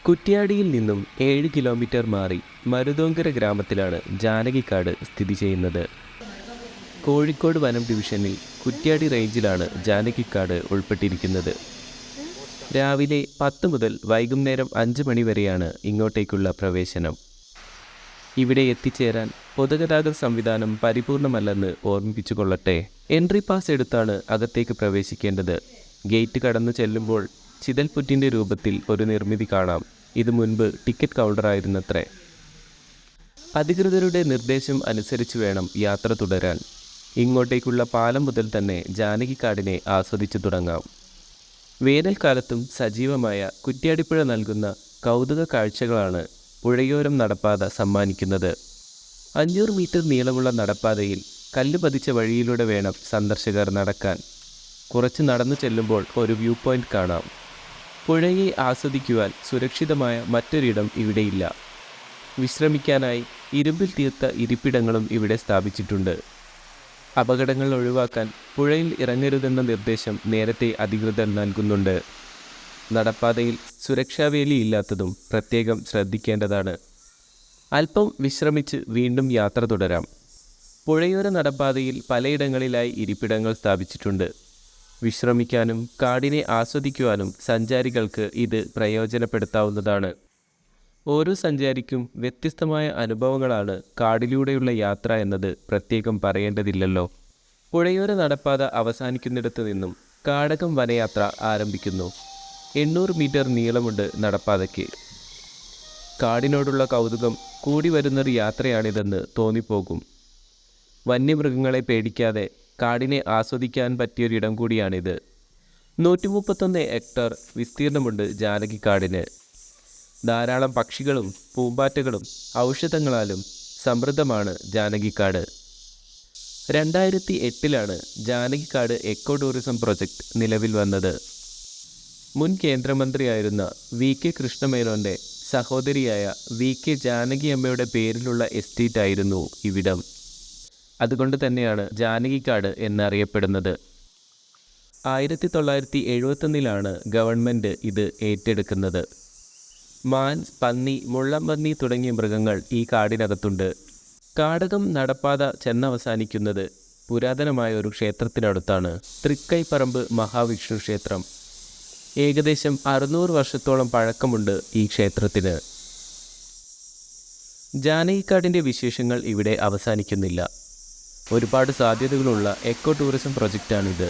കുറ്റ്യാടിയിൽ നിന്നും 7 കിലോമീറ്റർ മാറി മരുതോങ്കര ഗ്രാമത്തിലാണ് ജാനകിക്കാട് സ്ഥിതി ചെയ്യുന്നത്. കോഴിക്കോട് വനം ഡിവിഷനിൽ കുറ്റ്യാടി റേഞ്ചിലാണ് ജാനകിക്കാട് ഉൾപ്പെട്ടിരിക്കുന്നത്. രാവിലെ 10 മുതൽ വൈകുന്നേരം 5 മണി വരെയാണ് ഇങ്ങോട്ടേക്കുള്ള പ്രവേശനം. ഇവിടെ എത്തിച്ചേരാൻ പൊതുഗതാഗത സംവിധാനം പരിപൂർണമല്ലെന്ന് ഓർമ്മിപ്പിച്ചു കൊള്ളട്ടെ. എൻട്രി പാസ് എടുത്താണ് അകത്തേക്ക് പ്രവേശിക്കേണ്ടത്. ഗേറ്റ് കടന്നു ചെല്ലുമ്പോൾ ചിതൽപുറ്റിൻ്റെ രൂപത്തിൽ ഒരു നിർമ്മിതി കാണാം. ഇത് മുൻപ് ടിക്കറ്റ് കൗണ്ടറായിരുന്നത്രേ. അധികൃതരുടെ നിർദ്ദേശം അനുസരിച്ച് വേണം യാത്ര തുടരാൻ. ഇങ്ങോട്ടേക്കുള്ള പാലം മുതൽ തന്നെ ജാനകിക്കാടിനെ ആസ്വദിച്ചു തുടങ്ങാം. വേനൽക്കാലത്തും സജീവമായ കുറ്റ്യാടിപ്പുഴ നൽകുന്ന കൗതുക കാഴ്ചകളാണ് പുഴയോരം നടപ്പാത സമ്മാനിക്കുന്നത്. 500 മീറ്റർ നീളമുള്ള നടപ്പാതയിൽ കല്ല് പതിച്ച വഴിയിലൂടെ വേണം സന്ദർശകർ നടക്കാൻ. കുറച്ച് നടന്നു ചെല്ലുമ്പോൾ ഒരു വ്യൂ പോയിന്റ് കാണാം. പുഴയെ ആസ്വദിക്കുവാൻ സുരക്ഷിതമായ മറ്റൊരിടം ഇവിടെയില്ല. വിശ്രമിക്കാനായി ഇരുമ്പിൽ തീർത്ത ഇരിപ്പിടങ്ങളും ഇവിടെ സ്ഥാപിച്ചിട്ടുണ്ട്. അപകടങ്ങൾ ഒഴിവാക്കാൻ പുഴയിൽ ഇറങ്ങരുതെന്ന നിർദ്ദേശം നേരത്തെ അധികൃതർ നൽകുന്നുണ്ട്. നടപ്പാതയിൽ സുരക്ഷാവേലി ഇല്ലാത്തതും പ്രത്യേകം ശ്രദ്ധിക്കേണ്ടതാണ്. അല്പം വിശ്രമിച്ച് വീണ്ടും യാത്ര തുടരാം. പുഴയോര നടപ്പാതയിൽ പലയിടങ്ങളിലായി ഇരിപ്പിടങ്ങൾ സ്ഥാപിച്ചിട്ടുണ്ട്. വിശ്രമിക്കാനും കാടിനെ ആസ്വദിക്കുവാനും സഞ്ചാരികൾക്ക് ഇത് പ്രയോജനപ്പെടുത്താവുന്നതാണ്. ഓരോ സഞ്ചാരിക്കും വ്യത്യസ്തമായ അനുഭവങ്ങളാണ് കാടിലൂടെയുള്ള യാത്ര എന്നത് പ്രത്യേകം പറയേണ്ടതില്ലല്ലോ. പുഴയോര നടപ്പാത അവസാനിക്കുന്നിടത്ത് നിന്നും കാടകം വനയാത്ര ആരംഭിക്കുന്നു. 800 മീറ്റർ നീളമുണ്ട് നടപ്പാതയ്ക്ക്. കാടിനോടുള്ള കൗതുകം കൂടി വരുന്നൊരു യാത്രയാണിതെന്ന് തോന്നിപ്പോകും. വന്യമൃഗങ്ങളെ പേടിക്കാതെ കാടിനെ ആസ്വദിക്കാൻ പറ്റിയൊരിടം കൂടിയാണിത്. 131 ഹെക്ടർ വിസ്തീർണമുണ്ട് ജാനകിക്കാടിന്. ധാരാളം പക്ഷികളും പൂമ്പാറ്റകളും ഔഷധങ്ങളാലും സമൃദ്ധമാണ് Janakikkad. 2008 Janakikkad eco tourism project നിലവിൽ വന്നത്. മുൻ കേന്ദ്രമന്ത്രിയായിരുന്ന VK കൃഷ്ണമേനോൻ്റെ സഹോദരിയായ VK ജാനകിയമ്മയുടെ പേരിലുള്ള എസ്റ്റേറ്റ് ആയിരുന്നു ഇവിടം. അതുകൊണ്ട് തന്നെയാണ് ജാനകിക്കാട് എന്നറിയപ്പെടുന്നത്. 1971 ഗവൺമെൻറ് ഇത് ഏറ്റെടുക്കുന്നത്. മാൻ, പന്നി, മുള്ളംപന്നി തുടങ്ങിയ മൃഗങ്ങൾ ഈ കാടിനകത്തുണ്ട്. കാടകം നടപ്പാത ചെന്നവസാനിക്കുന്നത് പുരാതനമായ ഒരു ക്ഷേത്രത്തിനടുത്താണ്. തൃക്കൈപ്പറമ്പ് മഹാവിഷ്ണു ക്ഷേത്രം. ഏകദേശം 600 വർഷത്തോളം പഴക്കമുണ്ട് ഈ ക്ഷേത്രത്തിന്. ജാനകിക്കാടിൻ്റെ വിശേഷങ്ങൾ ഇവിടെ അവസാനിക്കുന്നില്ല. ഒരുപാട് സാധ്യതകളുള്ള എക്കോ ടൂറിസം പ്രൊജക്റ്റാണിത്.